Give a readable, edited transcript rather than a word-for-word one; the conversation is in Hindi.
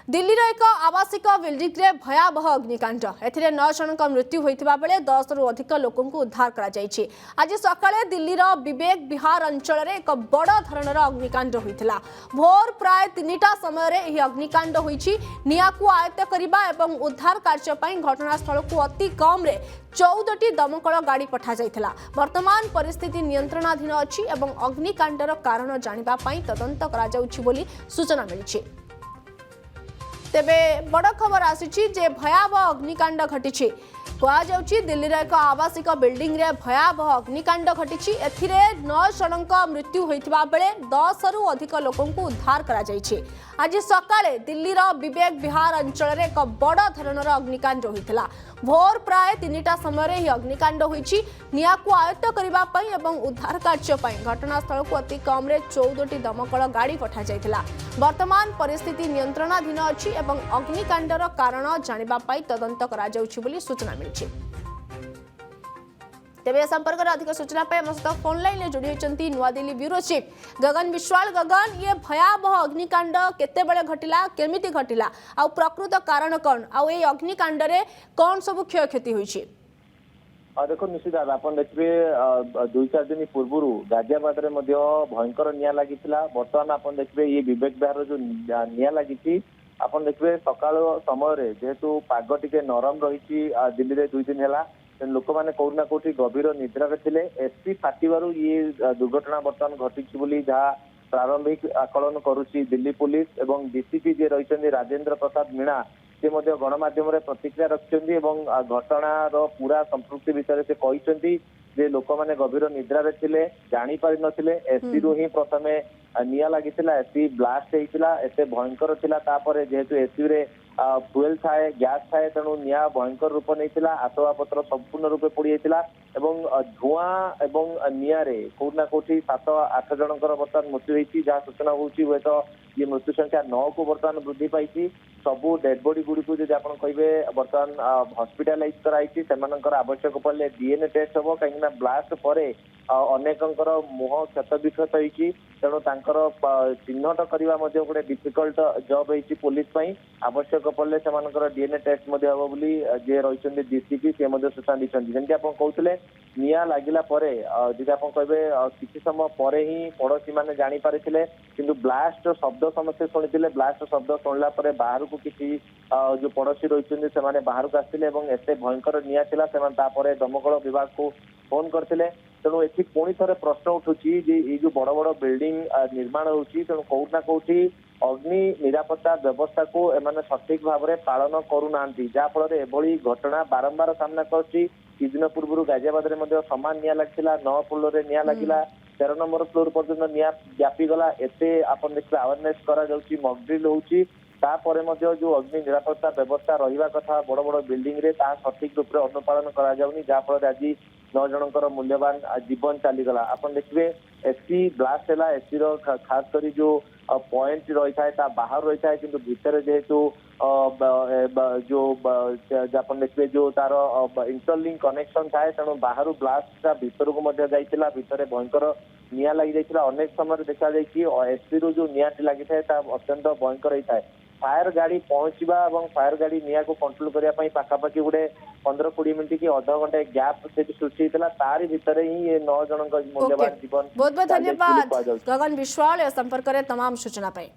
दिल्लीर एक आवासिक बिल्डिंग रे भयावह अग्निकांड एथिरे 9 जनक मृत्यु होइतिबा बेले 10 रु अधिक लोकन को उद्धार करा जायछि। आज सकाळे दिल्लीर विवेक विहार अंचल रे एक बड़ धरणर अग्निकांड होइतिला। भोर प्राय 3टा समय रे एही अग्निकांड होइछि। निया को आयत्त करिबा एवं उद्धार कार्य पई घटनास्थल को अति कम रे 14टी दमकल गाड़ी पठा जाइथिला। वर्तमान परिस्थिति नियंत्रणाधीन अछि एवं अग्निकांडर कारण जानिबा पई तदंत करा जाउछि बोली सूचना मिलिछि। तेबे बड़ खबर आसी जे भयावह अग्निकांड घटी कहुच्छी दिल्लीर एक आवासिक बिल्डिंग रे भयावह अग्निकांड घटी एथिरे 9 जनक मृत्यु होइतिबा बेले 10 रु अधिक लोकन को उद्धार करा जायछि। आज सकाळे दिल्लीर विवेक विहार अंचल रे एक बड़ धरणर अग्निकांड होइतिला। भोर प्राय 3टा समय रे अग्निकांड होइछि। निया को आयत्त करिबा पई एवं उद्धार कार्य पई घटनास्थल को अति कम रे 14टी दमकल गाड़ी पठा जाइतिला। वर्तमान परिस्थिति नियंत्रणाधीन अछि एवं अग्निकांडर कारण जानिबा पई तदंत करा जाउछि बोली सूचना मिलिछि। तेबे संपर्क में अधिक सूचना पाई हम सहित फोन लाइन में जोड़ी होती नुआदिल्ली ब्यूरो चीफ गगन विश्वाल। गगन, ये भयावह अग्निकांड केते बेले घटिला, केमिति घटिला, आ प्रकृत कारण कौन, आ ये अग्निकांड रे कौन सब क्षय क्षति होइछि? देखो निश्चित भाव आप देखिए 2-4 दिन पूर्व गाजियाबाद में भयंकर निया लगी। बर्तमान आप देखिए ये विवेक विहार जो निया लगी आप देखिए सका समय जेहेतु पाग टिके नरम रही दिल्ली में 2 दिन है लोक मैंने कौटना कौटी गभीर निद्रार थे। एसपी फाटू ये दुर्घटना बर्तमान घटी जहाँ प्रारंभिक आकलन करुच्ची दिल्ली पुलिस एवं डीसीपी जे रही राजेंद्र प्रसाद मीणा से गणमाध्यम प्रतिक्रिया रखिंट घटनार पूरा संपृक्ति विषय से कहते जे लोक मैंने गभीर निद्रार थे जानी पारि नथिले। एसपी रु ही प्रथम निया लगी एसपी ब्लास्ट होता एत भयंकर था जेहेतु एसपी रे फ्युएल थाए गैस थाए तेणु निया भयंकर रूप नहीं आसवाबपत्र संपूर्ण रूपे पड़ जाता धूआं एवं नियारे कौटना कौटी 7-8 जनकर बर्तमान मृत्यु होती जहाँ सूचना होती हे तो ये मृत्यु संख्या 9 को बर्तमान वृद्धि पाई। सबू डेड बॉडी गुड़ी को जब आप कहे बर्तमान हॉस्पिटलाइज कराई आवश्यक पड़े डीएनए टेस्ट हम कहीं ब्लास्ट पर अनेकंकर मुह क्षत विक्षत होती तेणु चिन्हट करने गोटे डिफिकल्ट जॉब होती पुलिस आवश्यक पड़े से डीएनए टेस्ट हम बोली जे रही डीसीपी से सूचना दी जमी आप कहते निया लगिला जी आप कहे किसी समय पर ही पड़ोशी मैंने जानीपारी किंतु ब्लास्ट शब्द समस्ते शुणी ब्लास्ट शब्द शुणला बाहर को किसी जो पड़ोशी रही से बाहर को आसते एत भयंकर निया दमकल विभाग को फोन करते तेणु ये पुणी थे प्रश्न उठुची ये जो बड़ बड़ बिल्डिंग निर्माण होती तेणु कौटना कौटी अग्नि निरापत्ता व्यवस्था को एमाने सठिक भाव में पालन करूना जहाँफल एभली घटना बारंबार सामना कर दिन पूर्व गाजियाबाद में समान निया लगी 9 फ्लोर निया लगिला 13 नंबर फ्लोर पर्यटन निया व्यापी गला एत आप देखिए अवेयरनेस करा मॉकड्रिल होची तापर जो अग्नि निरापत्ता व्यवस्था रहा कथा बड़ बड़ बिल्डिंग रे ता सठिक रूप से अनुपालन करा जहाँफल आज 9 जनकर मूल्यवान जीवन चलीगला। आप देखिए एसपी ब्लास्ट है एसपी खास कर जो पॉइंट रही था बाहर रही है कि भितर जेहेतु जो आप देखिए जो तार इंटरलिंक कनेक्शन थाए तेणु बाहर ब्लास्ट भीतर को जाइला भितर भयंकर निया लगी जाइला। अनेक समय देखा एसपी रु जो निया लगी था अत्यंत भयंकर होता है। फायर गाड़ी पहुंचवा और फायर गाड़ी निया को कंट्रोल करने पाखापाखि गोटे 15-20 मिनट की अध घंटे गैप से सृष्टि होता तारी भितर ही ये 9 जन मूल्यवान जीवन। बहुत बहुत धन्यवाद गगन विश्वाल संपर्क में तमाम सूचना पाई।